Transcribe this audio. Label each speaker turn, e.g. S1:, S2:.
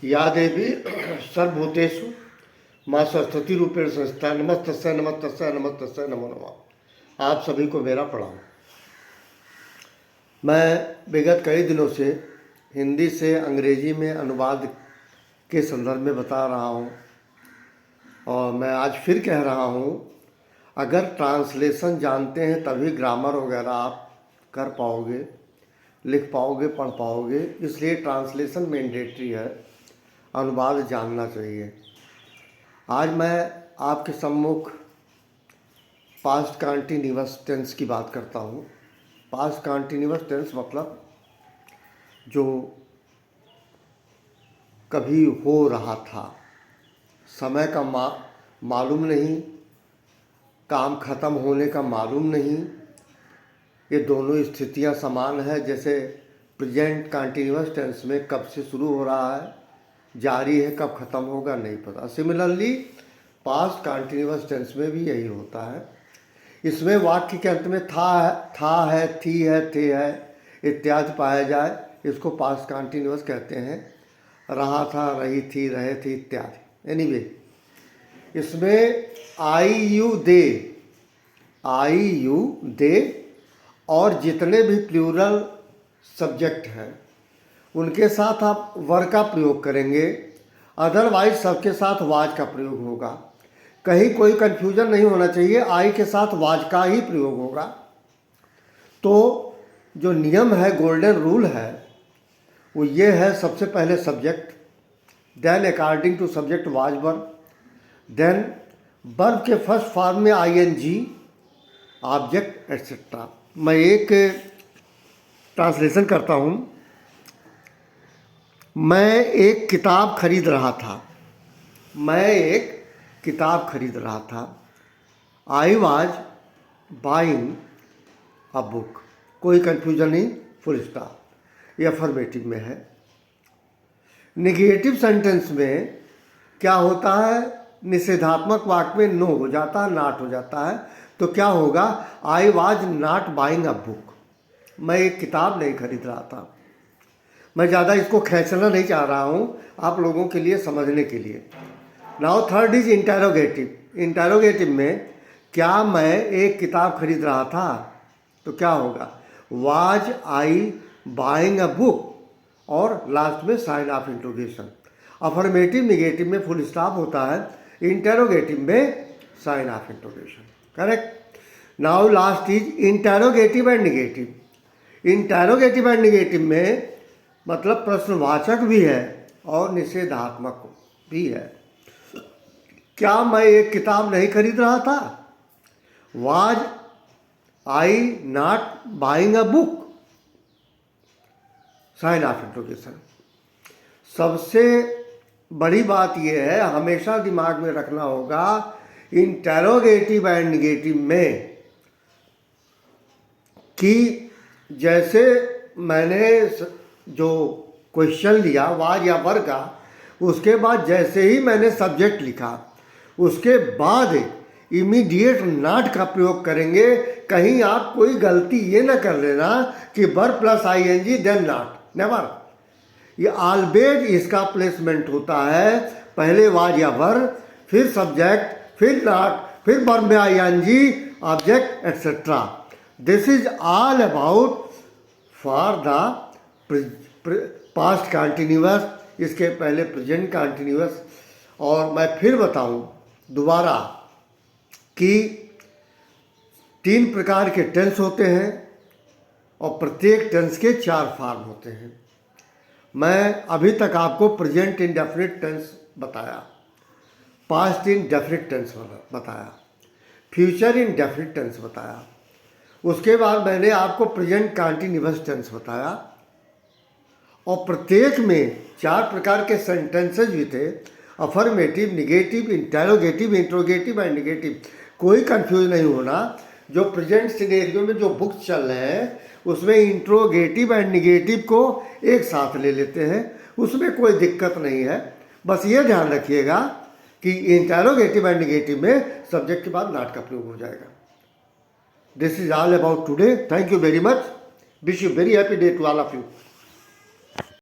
S1: या देवी सर्वभूतेषु माँ सरस्वती रूपेण संस्था नमस्तस्यै नमस्तस्यै नमस्तस्यै नमो नमः। आप सभी को मेरा प्रणाम। मैं विगत कई दिनों से हिंदी से अंग्रेजी में अनुवाद के संदर्भ में बता रहा हूँ और मैं आज फिर कह रहा हूँ, अगर ट्रांसलेशन जानते हैं तभी ग्रामर वगैरह आप कर पाओगे, लिख पाओगे, पढ़ पाओगे। इसलिए ट्रांसलेशन मैंडेटरी है, अनुवाद जानना चाहिए। आज मैं आपके सम्मुख पास्ट कंटिन्यूअस टेंस की बात करता हूँ। पास्ट कंटिन्यूअस टेंस मतलब जो कभी हो रहा था, समय का मालूम नहीं, काम खत्म होने का मालूम नहीं। ये दोनों स्थितियाँ समान है। जैसे प्रेजेंट कंटिन्यूअस टेंस में कब से शुरू हो रहा है, जारी है, कब खत्म होगा नहीं पता। सिमिलरली पास्ट कंटिन्यूअस टेंस में भी यही होता है। इसमें वाक्य के अंत में था है, थी है, थे है इत्यादि पाया जाए, इसको पास्ट कंटिन्यूअस कहते हैं। रहा था, रही थी, रहे थे इत्यादि। एनीवे इसमें आई यू दे और जितने भी प्लूरल सब्जेक्ट हैं उनके साथ आप वर का प्रयोग करेंगे, अदरवाइज सबके साथ वाज का प्रयोग होगा। कहीं कोई कन्फ्यूजन नहीं होना चाहिए, आई के साथ वाज का ही प्रयोग होगा। तो जो नियम है, गोल्डन रूल है, वो ये है, सबसे पहले subject, then according to subject was verb, then verb के फर्स्ट फॉर्म में आईएनजी, ऑब्जेक्ट एटसेट्रा। मैं एक ट्रांसलेशन करता हूँ। मैं एक किताब खरीद रहा था। I was buying a book. कोई कन्फ्यूजन नहीं, फुल स्टॉप। ये अफर्मेटिव में है। नेगेटिव सेंटेंस में क्या होता है, निषेधात्मक वाक्य में नो हो जाता है, नॉट हो जाता है। तो क्या होगा, I was not buying a book. मैं एक किताब नहीं खरीद रहा था। मैं ज़्यादा इसको खींचना नहीं चाह रहा हूँ, आप लोगों के लिए समझने के लिए। Now third is interrogative. Interrogative में क्या मैं एक किताब खरीद रहा था, तो क्या होगा, was I buying a book, और लास्ट में sign of interrogation. Affirmative negative में फुल स्टॉप होता है, इंटेरोगेटिव में sign of interrogation. Correct. Now last is interrogative and negative. Interrogative and negative में मतलब प्रश्नवाचक भी है और निषेधात्मक भी है। क्या मैं एक किताब नहीं खरीद रहा था, was I not buying a book, sign of interrogation. सबसे बड़ी बात यह है, हमेशा दिमाग में रखना होगा, इंटेरोगेटिव एंड निगेटिव में कि जैसे मैंने जो क्वेश्चन लिया वाज या वर का, उसके बाद जैसे ही मैंने सब्जेक्ट लिखा, उसके बाद इमीडिएट नॉट का प्रयोग करेंगे। कहीं आप कोई गलती ये ना कर लेना कि were plus ING then not, never. ये ऑलवेज इसका प्लेसमेंट होता है, पहले वाज या वर, फिर सब्जेक्ट, फिर नॉट, फिर वर्ब में ING, object et cetera. This is all about for the past continuous, इसके पहले प्रेजेंट कंटिन्यूअस। और मैं फिर बताऊं दोबारा कि 3 प्रकार के टेंस होते हैं और प्रत्येक टेंस के 4 फॉर्म होते हैं। मैं अभी तक आपको प्रेजेंट इंडेफिनिट टेंस बताया, पास्ट इंडेफिनिट टेंस बताया, फ्यूचर इंडेफिनिट टेंस बताया, उसके बाद मैंने आपको प्रेजेंट कंटिन्यूअस टेंस बताया। और प्रत्येक में 4 प्रकार के सेंटेंसेज भी थे, affirmative, negative, interrogative, interrogative and negative. कोई कंफ्यूज नहीं होना। जो प्रेजेंट सिनेरियो में जो बुक्स चल रहे हैं उसमें इंट्रोगेटिव एंड निगेटिव को एक साथ ले लेते हैं, उसमें कोई दिक्कत नहीं है। बस ये ध्यान रखिएगा कि इंटेरोगेटिव एंड निगेटिव में सब्जेक्ट के बाद नॉट का प्रयोग हो जाएगा। This is all about today. Thank you very much. Wish you very happy day to all of you.